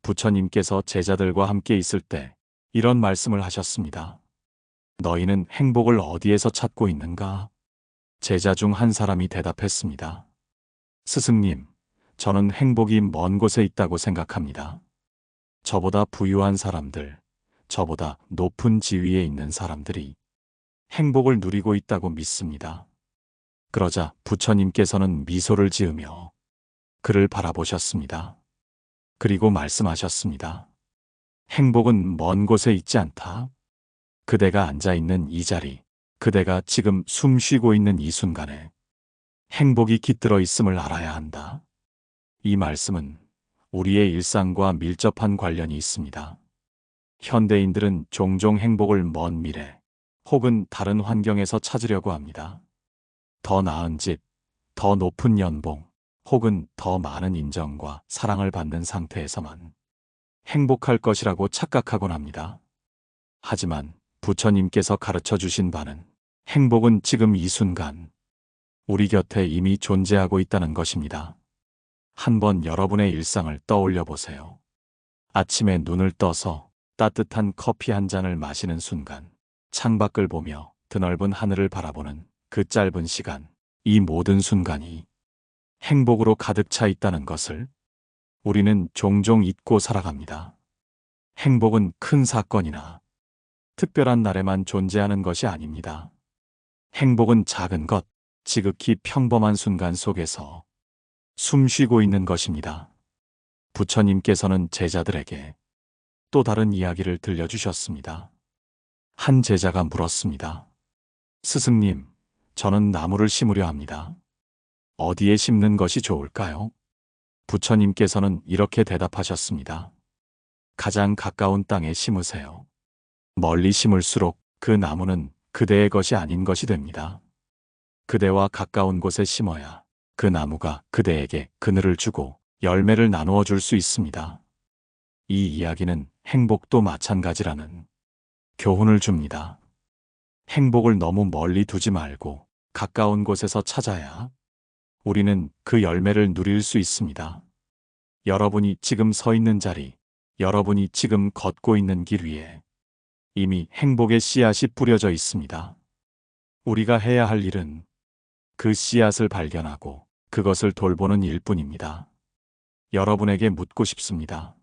부처님께서 제자들과 함께 있을 때 이런 말씀을 하셨습니다. 너희는 행복을 어디에서 찾고 있는가? 제자 중 한 사람이 대답했습니다. 스승님, 저는 행복이 먼 곳에 있다고 생각합니다. 저보다 부유한 사람들, 저보다 높은 지위에 있는 사람들이 행복을 누리고 있다고 믿습니다. 그러자 부처님께서는 미소를 지으며 그를 바라보셨습니다. 그리고 말씀하셨습니다. 행복은 먼 곳에 있지 않다. 그대가 앉아있는 이 자리, 그대가 지금 숨 쉬고 있는 이 순간에 행복이 깃들어 있음을 알아야 한다. 이 말씀은 우리의 일상과 밀접한 관련이 있습니다. 현대인들은 종종 행복을 먼 미래 혹은 다른 환경에서 찾으려고 합니다. 더 나은 집, 더 높은 연봉, 혹은 더 많은 인정과 사랑을 받는 상태에서만 행복할 것이라고 착각하곤 합니다. 하지만 부처님께서 가르쳐 주신 바는 행복은 지금 이 순간 우리 곁에 이미 존재하고 있다는 것입니다. 한번 여러분의 일상을 떠올려 보세요. 아침에 눈을 떠서 따뜻한 커피 한 잔을 마시는 순간, 창밖을 보며 드넓은 하늘을 바라보는 그 짧은 시간, 이 모든 순간이 행복으로 가득 차 있다는 것을 우리는 종종 잊고 살아갑니다. 행복은 큰 사건이나 특별한 날에만 존재하는 것이 아닙니다. 행복은 작은 것, 지극히 평범한 순간 속에서 숨 쉬고 있는 것입니다. 부처님께서는 제자들에게 또 다른 이야기를 들려주셨습니다. 한 제자가 물었습니다. 스승님, 저는 나무를 심으려 합니다. 어디에 심는 것이 좋을까요? 부처님께서는 이렇게 대답하셨습니다. 가장 가까운 땅에 심으세요. 멀리 심을수록 그 나무는 그대의 것이 아닌 것이 됩니다. 그대와 가까운 곳에 심어야 그 나무가 그대에게 그늘을 주고 열매를 나누어 줄 수 있습니다. 이 이야기는 행복도 마찬가지라는 교훈을 줍니다. 행복을 너무 멀리 두지 말고 가까운 곳에서 찾아야 우리는 그 열매를 누릴 수 있습니다. 여러분이 지금 서 있는 자리, 여러분이 지금 걷고 있는 길 위에 이미 행복의 씨앗이 뿌려져 있습니다. 우리가 해야 할 일은 그 씨앗을 발견하고 그것을 돌보는 일뿐입니다. 여러분에게 묻고 싶습니다.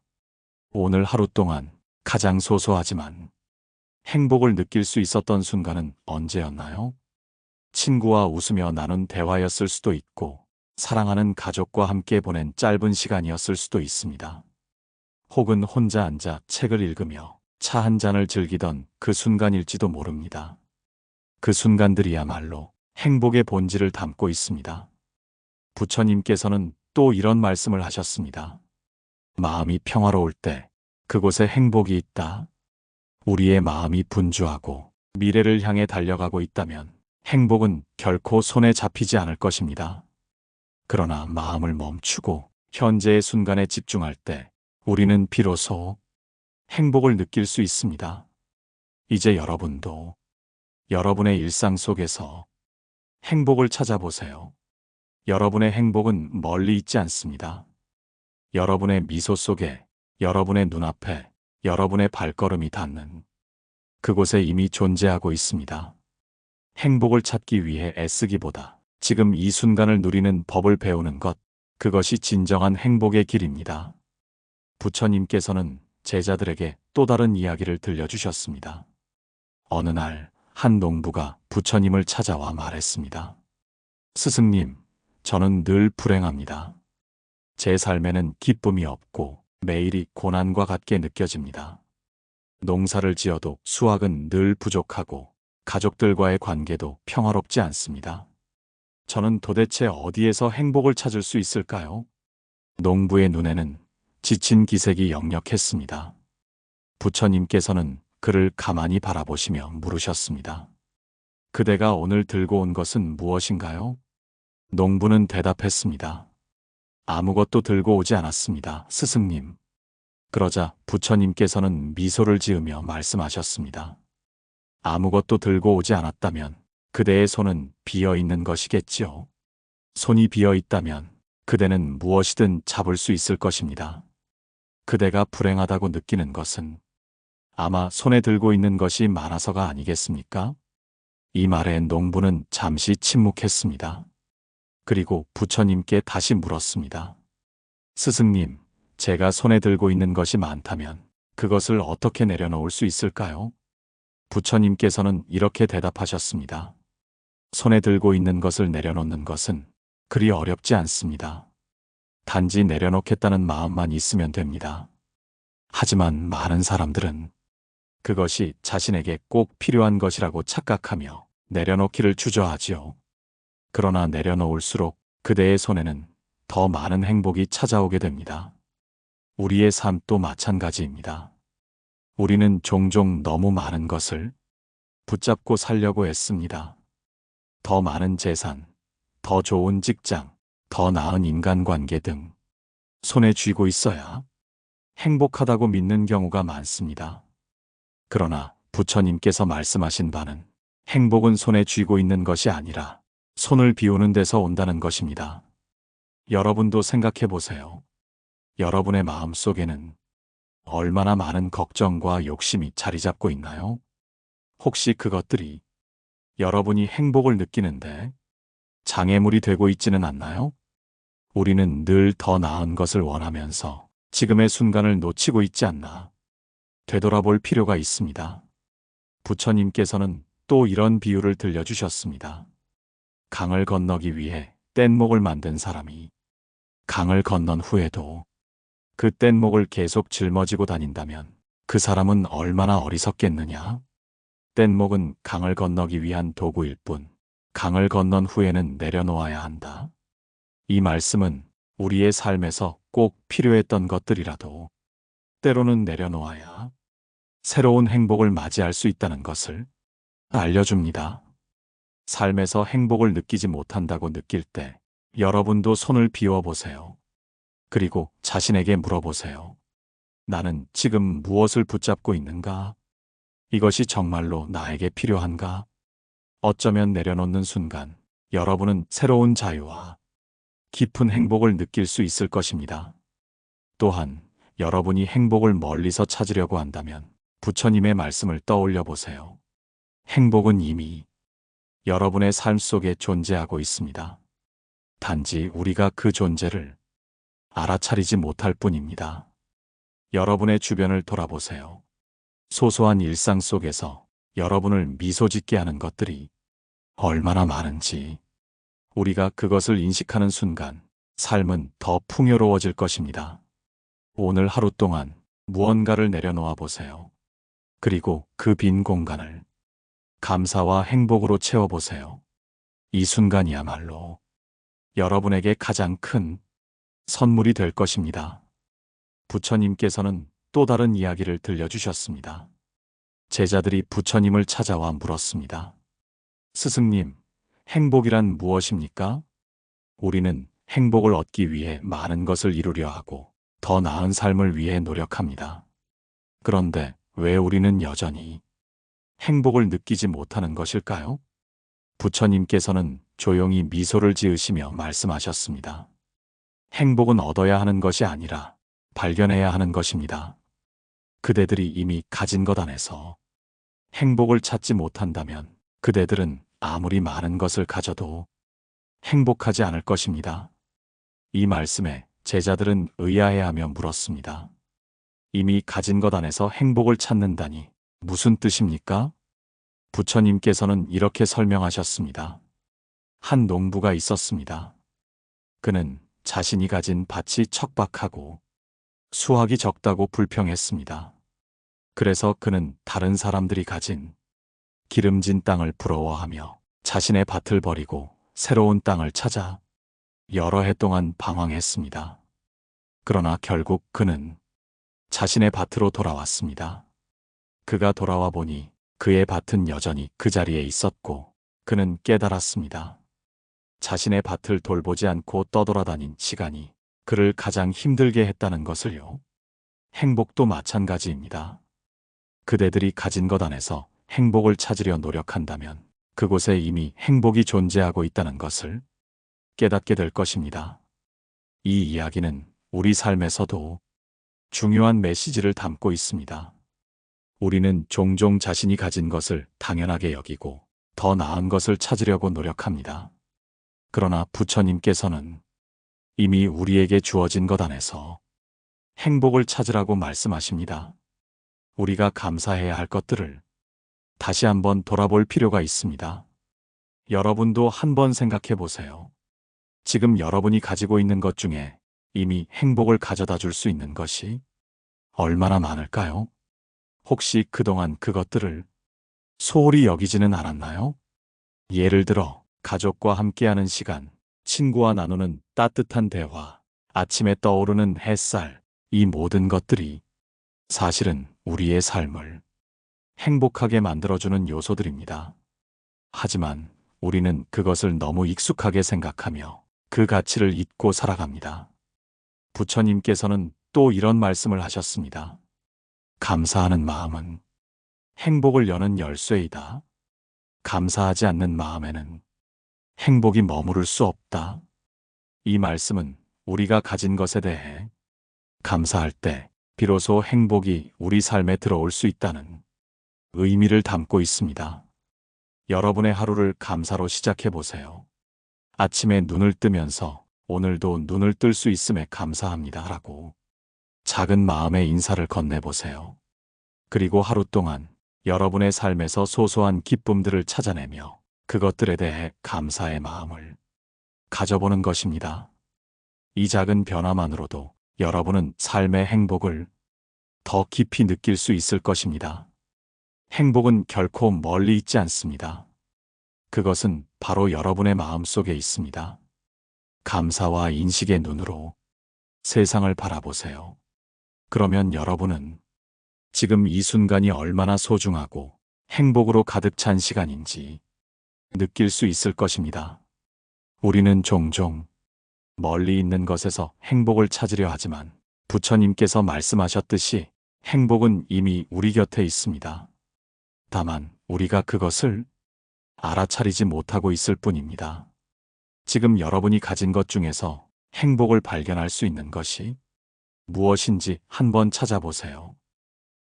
오늘 하루 동안 가장 소소하지만 행복을 느낄 수 있었던 순간은 언제였나요? 친구와 웃으며 나눈 대화였을 수도 있고, 사랑하는 가족과 함께 보낸 짧은 시간이었을 수도 있습니다. 혹은 혼자 앉아 책을 읽으며 차 한 잔을 즐기던 그 순간일지도 모릅니다. 그 순간들이야말로 행복의 본질을 담고 있습니다. 부처님께서는 또 이런 말씀을 하셨습니다. 마음이 평화로울 때 그곳에 행복이 있다. 우리의 마음이 분주하고 미래를 향해 달려가고 있다면 행복은 결코 손에 잡히지 않을 것입니다. 그러나 마음을 멈추고 현재의 순간에 집중할 때 우리는 비로소 행복을 느낄 수 있습니다. 이제 여러분도 여러분의 일상 속에서 행복을 찾아보세요. 여러분의 행복은 멀리 있지 않습니다. 여러분의 미소 속에, 여러분의 눈앞에, 여러분의 발걸음이 닿는 그곳에 이미 존재하고 있습니다. 행복을 찾기 위해 애쓰기보다 지금 이 순간을 누리는 법을 배우는 것, 그것이 진정한 행복의 길입니다. 부처님께서는 제자들에게 또 다른 이야기를 들려주셨습니다. 어느 날 한 농부가 부처님을 찾아와 말했습니다. 스승님, 저는 늘 불행합니다. 제 삶에는 기쁨이 없고 매일이 고난과 같게 느껴집니다. 농사를 지어도 수확은 늘 부족하고 가족들과의 관계도 평화롭지 않습니다. 저는 도대체 어디에서 행복을 찾을 수 있을까요? 농부의 눈에는 지친 기색이 역력했습니다. 부처님께서는 그를 가만히 바라보시며 물으셨습니다. 그대가 오늘 들고 온 것은 무엇인가요? 농부는 대답했습니다. 아무것도 들고 오지 않았습니다, 스승님. 그러자 부처님께서는 미소를 지으며 말씀하셨습니다. 아무것도 들고 오지 않았다면 그대의 손은 비어 있는 것이겠지요. 손이 비어 있다면 그대는 무엇이든 잡을 수 있을 것입니다. 그대가 불행하다고 느끼는 것은 아마 손에 들고 있는 것이 많아서가 아니겠습니까? 이 말에 농부는 잠시 침묵했습니다. 그리고 부처님께 다시 물었습니다. 스승님, 제가 손에 들고 있는 것이 많다면 그것을 어떻게 내려놓을 수 있을까요? 부처님께서는 이렇게 대답하셨습니다. 손에 들고 있는 것을 내려놓는 것은 그리 어렵지 않습니다. 단지 내려놓겠다는 마음만 있으면 됩니다. 하지만 많은 사람들은 그것이 자신에게 꼭 필요한 것이라고 착각하며 내려놓기를 주저하지요. 그러나 내려놓을수록 그대의 손에는 더 많은 행복이 찾아오게 됩니다. 우리의 삶도 마찬가지입니다. 우리는 종종 너무 많은 것을 붙잡고 살려고 애씁니다. 더 많은 재산, 더 좋은 직장, 더 나은 인간관계 등 손에 쥐고 있어야 행복하다고 믿는 경우가 많습니다. 그러나 부처님께서 말씀하신 바는 행복은 손에 쥐고 있는 것이 아니라 손을 비우는 데서 온다는 것입니다. 여러분도 생각해 보세요. 여러분의 마음 속에는 얼마나 많은 걱정과 욕심이 자리 잡고 있나요? 혹시 그것들이 여러분이 행복을 느끼는데 장애물이 되고 있지는 않나요? 우리는 늘 더 나은 것을 원하면서 지금의 순간을 놓치고 있지 않나 되돌아볼 필요가 있습니다. 부처님께서는 또 이런 비유를 들려주셨습니다. 강을 건너기 위해 뗏목을 만든 사람이 강을 건넌 후에도 그 뗏목을 계속 짊어지고 다닌다면 그 사람은 얼마나 어리석겠느냐? 뗏목은 강을 건너기 위한 도구일 뿐 강을 건넌 후에는 내려놓아야 한다. 이 말씀은 우리의 삶에서 꼭 필요했던 것들이라도 때로는 내려놓아야 새로운 행복을 맞이할 수 있다는 것을 알려줍니다. 삶에서 행복을 느끼지 못한다고 느낄 때 여러분도 손을 비워보세요. 그리고 자신에게 물어보세요. 나는 지금 무엇을 붙잡고 있는가? 이것이 정말로 나에게 필요한가? 어쩌면 내려놓는 순간 여러분은 새로운 자유와 깊은 행복을 느낄 수 있을 것입니다. 또한 여러분이 행복을 멀리서 찾으려고 한다면 부처님의 말씀을 떠올려 보세요. 행복은 이미 여러분의 삶 속에 존재하고 있습니다. 단지 우리가 그 존재를 알아차리지 못할 뿐입니다. 여러분의 주변을 돌아보세요. 소소한 일상 속에서 여러분을 미소 짓게 하는 것들이 얼마나 많은지 우리가 그것을 인식하는 순간 삶은 더 풍요로워질 것입니다. 오늘 하루 동안 무언가를 내려놓아 보세요. 그리고 그 빈 공간을 감사와 행복으로 채워보세요. 이 순간이야말로 여러분에게 가장 큰 선물이 될 것입니다. 부처님께서는 또 다른 이야기를 들려주셨습니다. 제자들이 부처님을 찾아와 물었습니다. 스승님, 행복이란 무엇입니까? 우리는 행복을 얻기 위해 많은 것을 이루려 하고 더 나은 삶을 위해 노력합니다. 그런데 왜 우리는 여전히 행복을 느끼지 못하는 것일까요? 부처님께서는 조용히 미소를 지으시며 말씀하셨습니다. 행복은 얻어야 하는 것이 아니라 발견해야 하는 것입니다. 그대들이 이미 가진 것 안에서 행복을 찾지 못한다면 그대들은 아무리 많은 것을 가져도 행복하지 않을 것입니다. 이 말씀에 제자들은 의아해하며 물었습니다. 이미 가진 것 안에서 행복을 찾는다니 무슨 뜻입니까? 부처님께서는 이렇게 설명하셨습니다. 한 농부가 있었습니다. 그는 자신이 가진 밭이 척박하고 수확이 적다고 불평했습니다. 그래서 그는 다른 사람들이 가진 기름진 땅을 부러워하며 자신의 밭을 버리고 새로운 땅을 찾아 여러 해 동안 방황했습니다. 그러나 결국 그는 자신의 밭으로 돌아왔습니다. 그가 돌아와 보니 그의 밭은 여전히 그 자리에 있었고 그는 깨달았습니다. 자신의 밭을 돌보지 않고 떠돌아다닌 시간이 그를 가장 힘들게 했다는 것을요. 행복도 마찬가지입니다. 그대들이 가진 것 안에서 행복을 찾으려 노력한다면 그곳에 이미 행복이 존재하고 있다는 것을 깨닫게 될 것입니다. 이 이야기는 우리 삶에서도 중요한 메시지를 담고 있습니다. 우리는 종종 자신이 가진 것을 당연하게 여기고 더 나은 것을 찾으려고 노력합니다. 그러나 부처님께서는 이미 우리에게 주어진 것 안에서 행복을 찾으라고 말씀하십니다. 우리가 감사해야 할 것들을 다시 한번 돌아볼 필요가 있습니다. 여러분도 한번 생각해 보세요. 지금 여러분이 가지고 있는 것 중에 이미 행복을 가져다 줄 수 있는 것이 얼마나 많을까요? 혹시 그동안 그것들을 소홀히 여기지는 않았나요? 예를 들어 가족과 함께하는 시간, 친구와 나누는 따뜻한 대화, 아침에 떠오르는 햇살, 이 모든 것들이 사실은 우리의 삶을 행복하게 만들어주는 요소들입니다. 하지만 우리는 그것을 너무 익숙하게 생각하며 그 가치를 잊고 살아갑니다. 부처님께서는 또 이런 말씀을 하셨습니다. 감사하는 마음은 행복을 여는 열쇠이다. 감사하지 않는 마음에는 행복이 머무를 수 없다. 이 말씀은 우리가 가진 것에 대해 감사할 때 비로소 행복이 우리 삶에 들어올 수 있다는 의미를 담고 있습니다. 여러분의 하루를 감사로 시작해 보세요. 아침에 눈을 뜨면서 오늘도 눈을 뜰 수 있음에 감사합니다 라고 작은 마음의 인사를 건네보세요. 그리고 하루 동안 여러분의 삶에서 소소한 기쁨들을 찾아내며 그것들에 대해 감사의 마음을 가져보는 것입니다. 이 작은 변화만으로도 여러분은 삶의 행복을 더 깊이 느낄 수 있을 것입니다. 행복은 결코 멀리 있지 않습니다. 그것은 바로 여러분의 마음 속에 있습니다. 감사와 인식의 눈으로 세상을 바라보세요. 그러면 여러분은 지금 이 순간이 얼마나 소중하고 행복으로 가득 찬 시간인지 느낄 수 있을 것입니다. 우리는 종종 멀리 있는 것에서 행복을 찾으려 하지만 부처님께서 말씀하셨듯이 행복은 이미 우리 곁에 있습니다. 다만 우리가 그것을 알아차리지 못하고 있을 뿐입니다. 지금 여러분이 가진 것 중에서 행복을 발견할 수 있는 것이 무엇인지 한번 찾아보세요.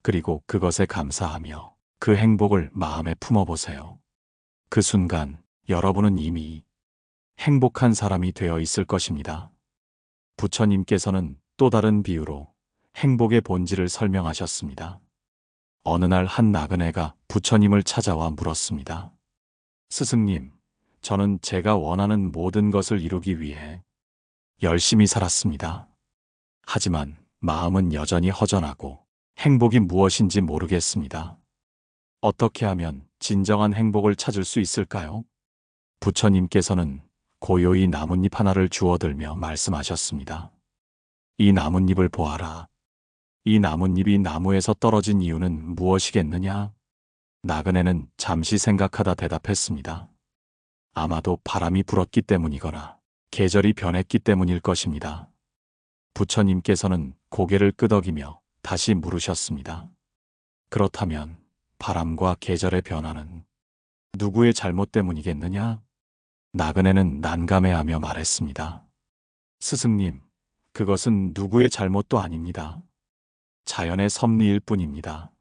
그리고 그것에 감사하며 그 행복을 마음에 품어보세요. 그 순간 여러분은 이미 행복한 사람이 되어 있을 것입니다. 부처님께서는 또 다른 비유로 행복의 본질을 설명하셨습니다. 어느 날 한 나그네가 부처님을 찾아와 물었습니다. 스승님, 저는 제가 원하는 모든 것을 이루기 위해 열심히 살았습니다. 하지만 마음은 여전히 허전하고 행복이 무엇인지 모르겠습니다. 어떻게 하면 진정한 행복을 찾을 수 있을까요? 부처님께서는 고요히 나뭇잎 하나를 주워들며 말씀하셨습니다. 이 나뭇잎을 보아라. 이 나뭇잎이 나무에서 떨어진 이유는 무엇이겠느냐? 나그네는 잠시 생각하다 대답했습니다. 아마도 바람이 불었기 때문이거나 계절이 변했기 때문일 것입니다. 부처님께서는 고개를 끄덕이며 다시 물으셨습니다. 그렇다면 바람과 계절의 변화는 누구의 잘못 때문이겠느냐? 나그네는 난감해하며 말했습니다. 스승님, 그것은 누구의 잘못도 아닙니다. 자연의 섭리일 뿐입니다.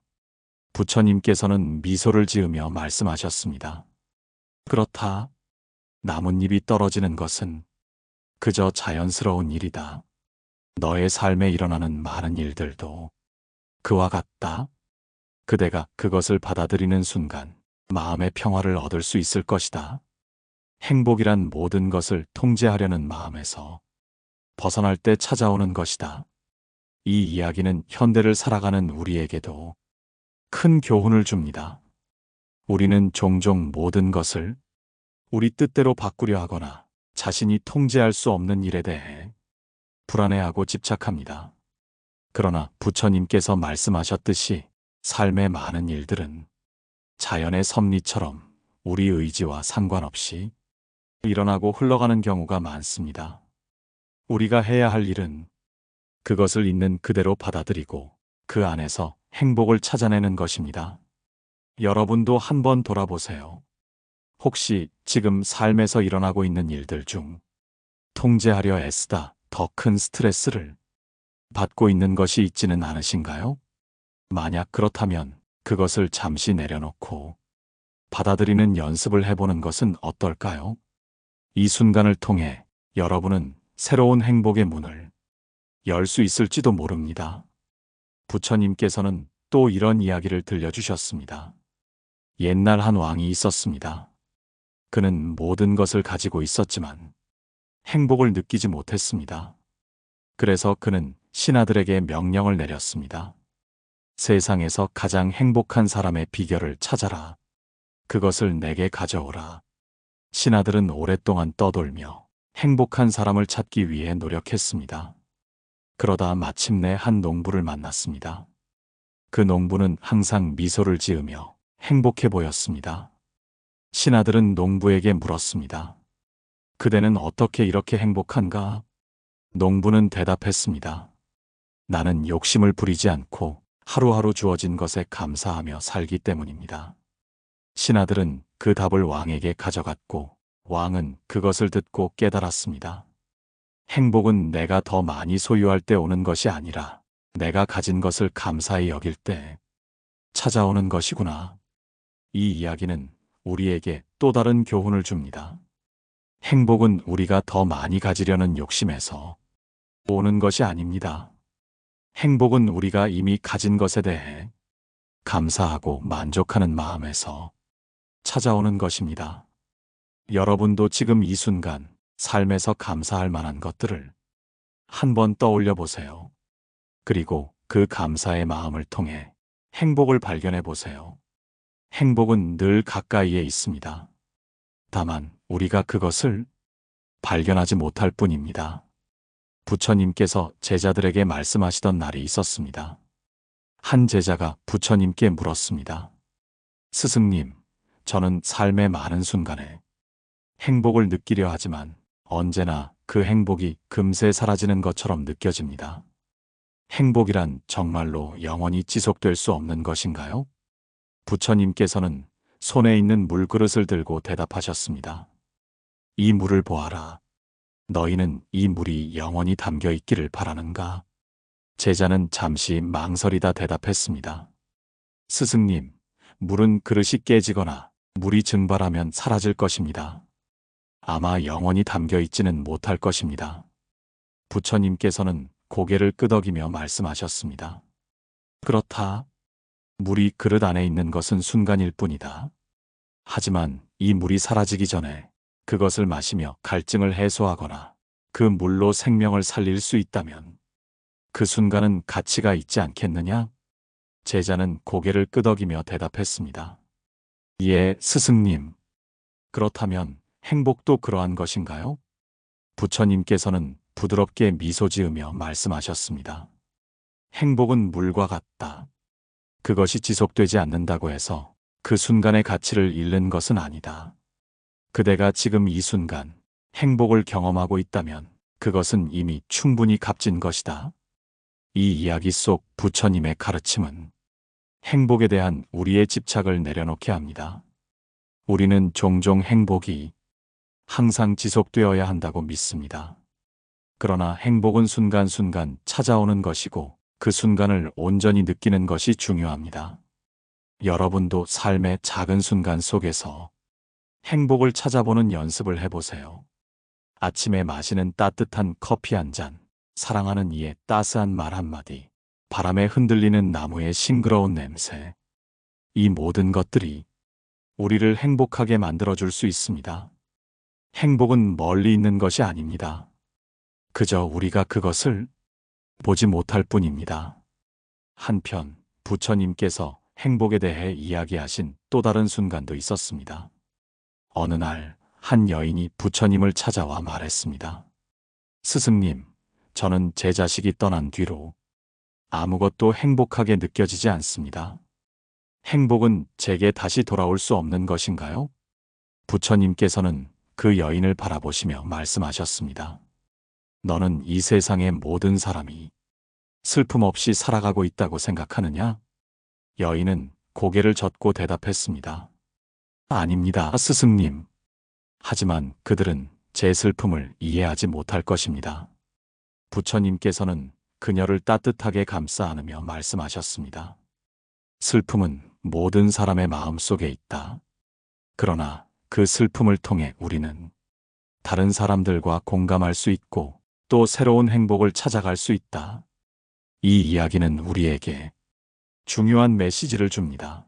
부처님께서는 미소를 지으며 말씀하셨습니다. 그렇다. 나뭇잎이 떨어지는 것은 그저 자연스러운 일이다. 너의 삶에 일어나는 많은 일들도 그와 같다. 그대가 그것을 받아들이는 순간 마음의 평화를 얻을 수 있을 것이다. 행복이란 모든 것을 통제하려는 마음에서 벗어날 때 찾아오는 것이다. 이 이야기는 현대를 살아가는 우리에게도 큰 교훈을 줍니다. 우리는 종종 모든 것을 우리 뜻대로 바꾸려 하거나 자신이 통제할 수 없는 일에 대해 불안해하고 집착합니다. 그러나 부처님께서 말씀하셨듯이 삶의 많은 일들은 자연의 섭리처럼 우리 의지와 상관없이 일어나고 흘러가는 경우가 많습니다. 우리가 해야 할 일은 그것을 있는 그대로 받아들이고 그 안에서 행복을 찾아내는 것입니다. 여러분도 한번 돌아보세요. 혹시 지금 삶에서 일어나고 있는 일들 중 통제하려 애쓰다 더 큰 스트레스를 받고 있는 것이 있지는 않으신가요? 만약 그렇다면 그것을 잠시 내려놓고 받아들이는 연습을 해보는 것은 어떨까요? 이 순간을 통해 여러분은 새로운 행복의 문을 열 수 있을지도 모릅니다. 부처님께서는 또 이런 이야기를 들려주셨습니다. 옛날 한 왕이 있었습니다. 그는 모든 것을 가지고 있었지만 행복을 느끼지 못했습니다. 그래서 그는 신하들에게 명령을 내렸습니다. 세상에서 가장 행복한 사람의 비결을 찾아라. 그것을 내게 가져오라. 신하들은 오랫동안 떠돌며 행복한 사람을 찾기 위해 노력했습니다. 그러다 마침내 한 농부를 만났습니다. 그 농부는 항상 미소를 지으며 행복해 보였습니다. 신하들은 농부에게 물었습니다. 그대는 어떻게 이렇게 행복한가? 농부는 대답했습니다. 나는 욕심을 부리지 않고 하루하루 주어진 것에 감사하며 살기 때문입니다. 신하들은 그 답을 왕에게 가져갔고 왕은 그것을 듣고 깨달았습니다. 행복은 내가 더 많이 소유할 때 오는 것이 아니라 내가 가진 것을 감사히 여길 때 찾아오는 것이구나. 이 이야기는 우리에게 또 다른 교훈을 줍니다. 행복은 우리가 더 많이 가지려는 욕심에서 오는 것이 아닙니다. 행복은 우리가 이미 가진 것에 대해 감사하고 만족하는 마음에서 찾아오는 것입니다. 여러분도 지금 이 순간 삶에서 감사할 만한 것들을 한번 떠올려 보세요. 그리고 그 감사의 마음을 통해 행복을 발견해 보세요. 행복은 늘 가까이에 있습니다. 다만 우리가 그것을 발견하지 못할 뿐입니다. 부처님께서 제자들에게 말씀하시던 날이 있었습니다. 한 제자가 부처님께 물었습니다. 스승님, 저는 삶의 많은 순간에 행복을 느끼려 하지만 언제나 그 행복이 금세 사라지는 것처럼 느껴집니다. 행복이란 정말로 영원히 지속될 수 없는 것인가요? 부처님께서는 손에 있는 물그릇을 들고 대답하셨습니다. 이 물을 보아라. 너희는 이 물이 영원히 담겨 있기를 바라는가? 제자는 잠시 망설이다 대답했습니다. 스승님, 물은 그릇이 깨지거나 물이 증발하면 사라질 것입니다. 아마 영원히 담겨 있지는 못할 것입니다. 부처님께서는 고개를 끄덕이며 말씀하셨습니다. 그렇다. 물이 그릇 안에 있는 것은 순간일 뿐이다. 하지만 이 물이 사라지기 전에 그것을 마시며 갈증을 해소하거나 그 물로 생명을 살릴 수 있다면 그 순간은 가치가 있지 않겠느냐? 제자는 고개를 끄덕이며 대답했습니다. 예, 스승님. 그렇다면 행복도 그러한 것인가요? 부처님께서는 부드럽게 미소 지으며 말씀하셨습니다. 행복은 물과 같다. 그것이 지속되지 않는다고 해서 그 순간의 가치를 잃는 것은 아니다. 그대가 지금 이 순간 행복을 경험하고 있다면 그것은 이미 충분히 값진 것이다. 이 이야기 속 부처님의 가르침은 행복에 대한 우리의 집착을 내려놓게 합니다. 우리는 종종 행복이 항상 지속되어야 한다고 믿습니다. 그러나 행복은 순간순간 찾아오는 것이고 그 순간을 온전히 느끼는 것이 중요합니다. 여러분도 삶의 작은 순간 속에서 행복을 찾아보는 연습을 해보세요. 아침에 마시는 따뜻한 커피 한 잔, 사랑하는 이의 따스한 말 한마디, 바람에 흔들리는 나무의 싱그러운 냄새. 이 모든 것들이 우리를 행복하게 만들어줄 수 있습니다. 행복은 멀리 있는 것이 아닙니다. 그저 우리가 그것을 보지 못할 뿐입니다. 한편 부처님께서 행복에 대해 이야기하신 또 다른 순간도 있었습니다. 어느 날 한 여인이 부처님을 찾아와 말했습니다. 스승님, 저는 제 자식이 떠난 뒤로 아무것도 행복하게 느껴지지 않습니다. 행복은 제게 다시 돌아올 수 없는 것인가요? 부처님께서는 그 여인을 바라보시며 말씀하셨습니다. 너는 이 세상의 모든 사람이 슬픔 없이 살아가고 있다고 생각하느냐? 여인은 고개를 젓고 대답했습니다. 아닙니다, 스승님. 하지만 그들은 제 슬픔을 이해하지 못할 것입니다. 부처님께서는 그녀를 따뜻하게 감싸 안으며 말씀하셨습니다. 슬픔은 모든 사람의 마음 속에 있다. 그러나 그 슬픔을 통해 우리는 다른 사람들과 공감할 수 있고 또 새로운 행복을 찾아갈 수 있다. 이 이야기는 우리에게 중요한 메시지를 줍니다.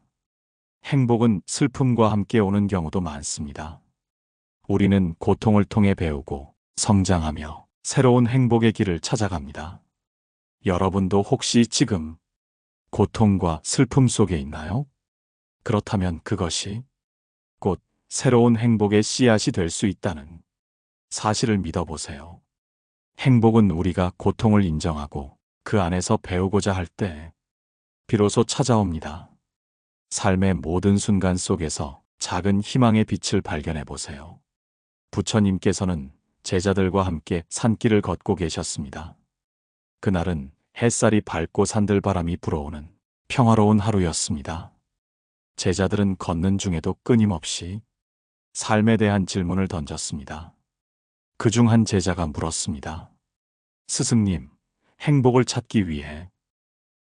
행복은 슬픔과 함께 오는 경우도 많습니다. 우리는 고통을 통해 배우고 성장하며 새로운 행복의 길을 찾아갑니다. 여러분도 혹시 지금 고통과 슬픔 속에 있나요? 그렇다면 그것이 곧 새로운 행복의 씨앗이 될 수 있다는 사실을 믿어보세요. 행복은 우리가 고통을 인정하고 그 안에서 배우고자 할 때 비로소 찾아옵니다. 삶의 모든 순간 속에서 작은 희망의 빛을 발견해 보세요. 부처님께서는 제자들과 함께 산길을 걷고 계셨습니다. 그날은 햇살이 밝고 산들바람이 불어오는 평화로운 하루였습니다. 제자들은 걷는 중에도 끊임없이 삶에 대한 질문을 던졌습니다. 그중 한 제자가 물었습니다. 스승님, 행복을 찾기 위해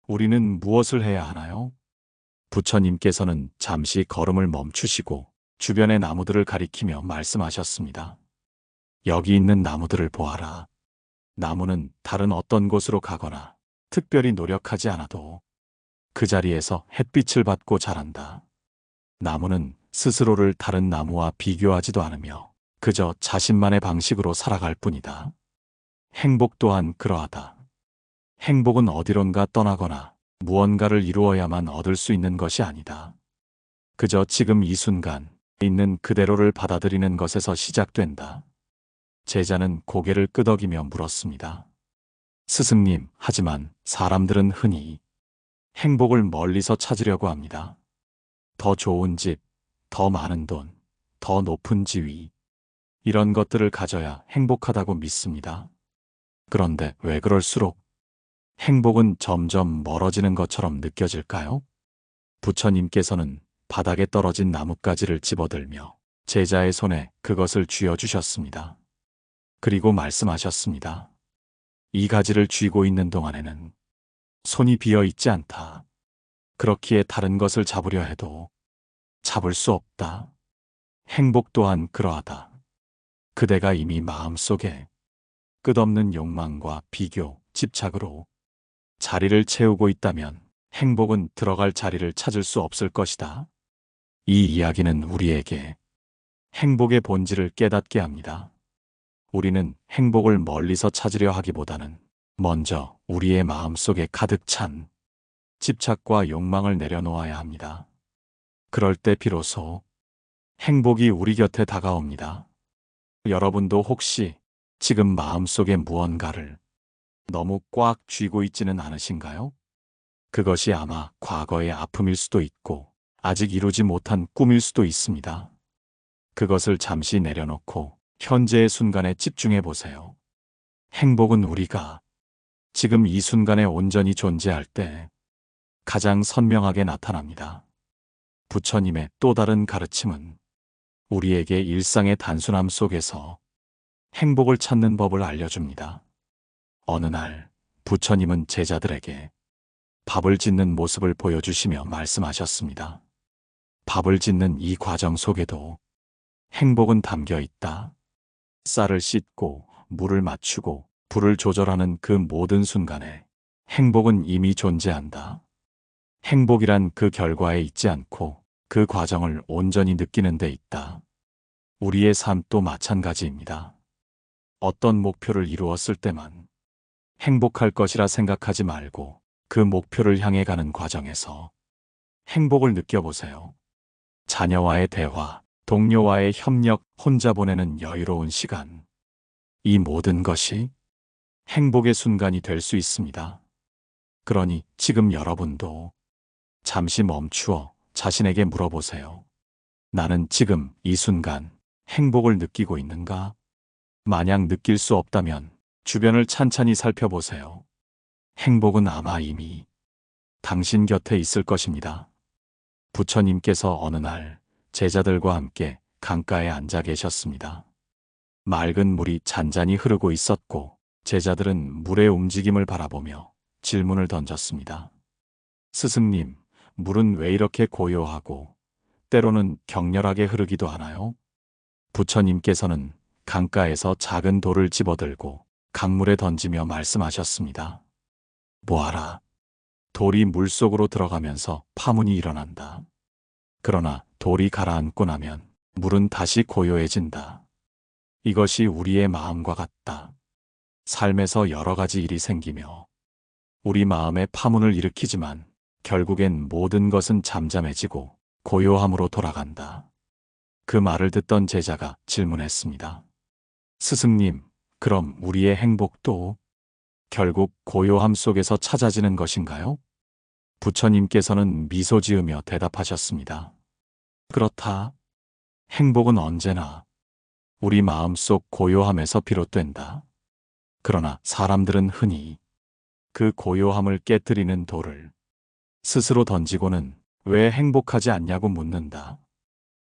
우리는 무엇을 해야 하나요? 부처님께서는 잠시 걸음을 멈추시고 주변의 나무들을 가리키며 말씀하셨습니다. 여기 있는 나무들을 보아라. 나무는 다른 어떤 곳으로 가거나 특별히 노력하지 않아도 그 자리에서 햇빛을 받고 자란다. 나무는 스스로를 다른 나무와 비교하지도 않으며 그저 자신만의 방식으로 살아갈 뿐이다. 행복 또한 그러하다. 행복은 어디론가 떠나거나 무언가를 이루어야만 얻을 수 있는 것이 아니다. 그저 지금 이 순간 있는 그대로를 받아들이는 것에서 시작된다. 제자는 고개를 끄덕이며 물었습니다. 스승님, 하지만 사람들은 흔히 행복을 멀리서 찾으려고 합니다. 더 좋은 집, 더 많은 돈, 더 높은 지위, 이런 것들을 가져야 행복하다고 믿습니다. 그런데 왜 그럴수록 행복은 점점 멀어지는 것처럼 느껴질까요? 부처님께서는 바닥에 떨어진 나뭇가지를 집어들며 제자의 손에 그것을 쥐어주셨습니다. 그리고 말씀하셨습니다. 이 가지를 쥐고 있는 동안에는 손이 비어 있지 않다. 그렇기에 다른 것을 잡으려 해도 잡을 수 없다. 행복 또한 그러하다. 그대가 이미 마음속에 끝없는 욕망과 비교, 집착으로 자리를 채우고 있다면 행복은 들어갈 자리를 찾을 수 없을 것이다. 이 이야기는 우리에게 행복의 본질을 깨닫게 합니다. 우리는 행복을 멀리서 찾으려 하기보다는 먼저 우리의 마음속에 가득 찬 집착과 욕망을 내려놓아야 합니다. 그럴 때 비로소 행복이 우리 곁에 다가옵니다. 여러분도 혹시 지금 마음속에 무언가를 너무 꽉 쥐고 있지는 않으신가요? 그것이 아마 과거의 아픔일 수도 있고 아직 이루지 못한 꿈일 수도 있습니다. 그것을 잠시 내려놓고 현재의 순간에 집중해 보세요. 행복은 우리가 지금 이 순간에 온전히 존재할 때 가장 선명하게 나타납니다. 부처님의 또 다른 가르침은 우리에게 일상의 단순함 속에서 행복을 찾는 법을 알려줍니다. 어느 날 부처님은 제자들에게 밥을 짓는 모습을 보여주시며 말씀하셨습니다. 밥을 짓는 이 과정 속에도 행복은 담겨 있다. 쌀을 씻고 물을 맞추고 불을 조절하는 그 모든 순간에 행복은 이미 존재한다. 행복이란 그 결과에 있지 않고 그 과정을 온전히 느끼는 데 있다. 우리의 삶도 마찬가지입니다. 어떤 목표를 이루었을 때만 행복할 것이라 생각하지 말고 그 목표를 향해 가는 과정에서 행복을 느껴보세요. 자녀와의 대화, 동료와의 협력, 혼자 보내는 여유로운 시간. 이 모든 것이 행복의 순간이 될 수 있습니다. 그러니 지금 여러분도 잠시 멈추어 자신에게 물어보세요. 나는 지금 이 순간 행복을 느끼고 있는가? 만약 느낄 수 없다면 주변을 찬찬히 살펴보세요. 행복은 아마 이미 당신 곁에 있을 것입니다. 부처님께서 어느 날 제자들과 함께 강가에 앉아 계셨습니다. 맑은 물이 잔잔히 흐르고 있었고 제자들은 물의 움직임을 바라보며 질문을 던졌습니다. 스승님, 물은 왜 이렇게 고요하고 때로는 격렬하게 흐르기도 하나요? 부처님께서는 강가에서 작은 돌을 집어들고 강물에 던지며 말씀하셨습니다. 보아라. 돌이 물속으로 들어가면서 파문이 일어난다. 그러나 돌이 가라앉고 나면 물은 다시 고요해진다. 이것이 우리의 마음과 같다. 삶에서 여러 가지 일이 생기며 우리 마음에 파문을 일으키지만 결국엔 모든 것은 잠잠해지고 고요함으로 돌아간다. 그 말을 듣던 제자가 질문했습니다. 스승님, 그럼 우리의 행복도 결국 고요함 속에서 찾아지는 것인가요? 부처님께서는 미소 지으며 대답하셨습니다. 그렇다. 행복은 언제나 우리 마음속 고요함에서 비롯된다. 그러나 사람들은 흔히 그 고요함을 깨뜨리는 돌을 스스로 던지고는 왜 행복하지 않냐고 묻는다.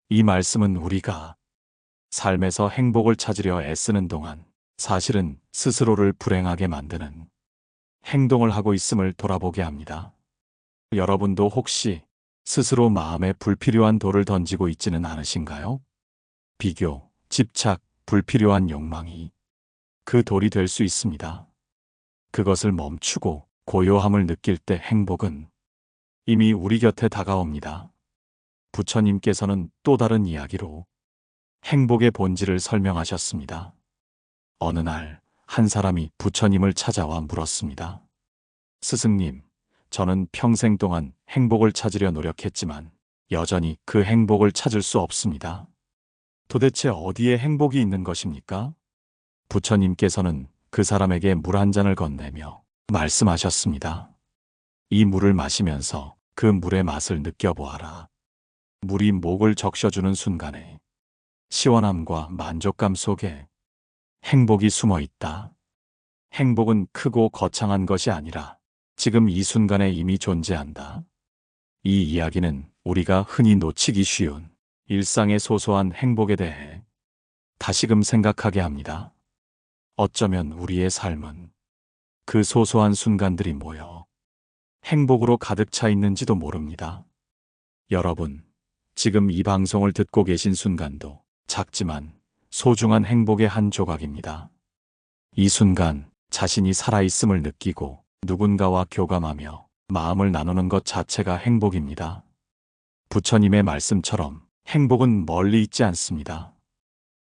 이 말씀은 우리가 삶에서 행복을 찾으려 애쓰는 동안 사실은 스스로를 불행하게 만드는 행동을 하고 있음을 돌아보게 합니다. 여러분도 혹시 스스로 마음에 불필요한 돌을 던지고 있지는 않으신가요? 비교, 집착, 불필요한 욕망이 그 돌이 될 수 있습니다. 그것을 멈추고 고요함을 느낄 때 행복은 이미 우리 곁에 다가옵니다. 부처님께서는 또 다른 이야기로 행복의 본질을 설명하셨습니다. 어느 날 한 사람이 부처님을 찾아와 물었습니다. 스승님, 저는 평생 동안 행복을 찾으려 노력했지만 여전히 그 행복을 찾을 수 없습니다. 도대체 어디에 행복이 있는 것입니까? 부처님께서는 그 사람에게 물 한 잔을 건네며 말씀하셨습니다. 이 물을 마시면서 그 물의 맛을 느껴보아라. 물이 목을 적셔주는 순간에 시원함과 만족감 속에 행복이 숨어 있다. 행복은 크고 거창한 것이 아니라 지금 이 순간에 이미 존재한다. 이 이야기는 우리가 흔히 놓치기 쉬운 일상의 소소한 행복에 대해 다시금 생각하게 합니다. 어쩌면 우리의 삶은 그 소소한 순간들이 모여 행복으로 가득 차 있는지도 모릅니다. 여러분, 지금 이 방송을 듣고 계신 순간도 작지만 소중한 행복의 한 조각입니다. 이 순간 자신이 살아있음을 느끼고 누군가와 교감하며 마음을 나누는 것 자체가 행복입니다. 부처님의 말씀처럼 행복은 멀리 있지 않습니다.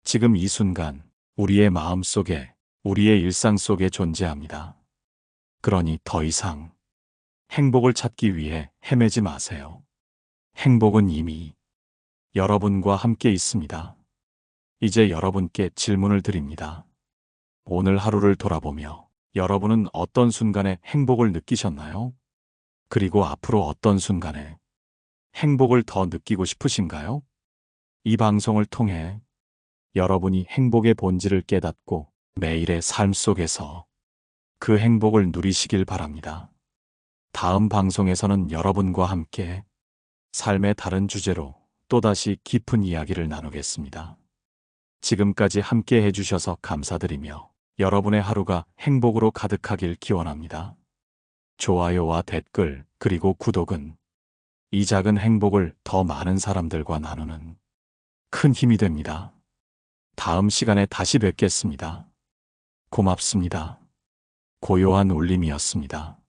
지금 이 순간 우리의 마음 속에, 우리의 일상 속에 존재합니다. 그러니 더 이상 행복을 찾기 위해 헤매지 마세요. 행복은 이미 여러분과 함께 있습니다. 이제 여러분께 질문을 드립니다. 오늘 하루를 돌아보며 여러분은 어떤 순간에 행복을 느끼셨나요? 그리고 앞으로 어떤 순간에 행복을 더 느끼고 싶으신가요? 이 방송을 통해 여러분이 행복의 본질을 깨닫고 매일의 삶 속에서 그 행복을 누리시길 바랍니다. 다음 방송에서는 여러분과 함께 삶의 다른 주제로 또다시 깊은 이야기를 나누겠습니다. 지금까지 함께 해주셔서 감사드리며 여러분의 하루가 행복으로 가득하길 기원합니다. 좋아요와 댓글 그리고 구독은 이 작은 행복을 더 많은 사람들과 나누는 큰 힘이 됩니다. 다음 시간에 다시 뵙겠습니다. 고맙습니다. 고요한 울림이었습니다.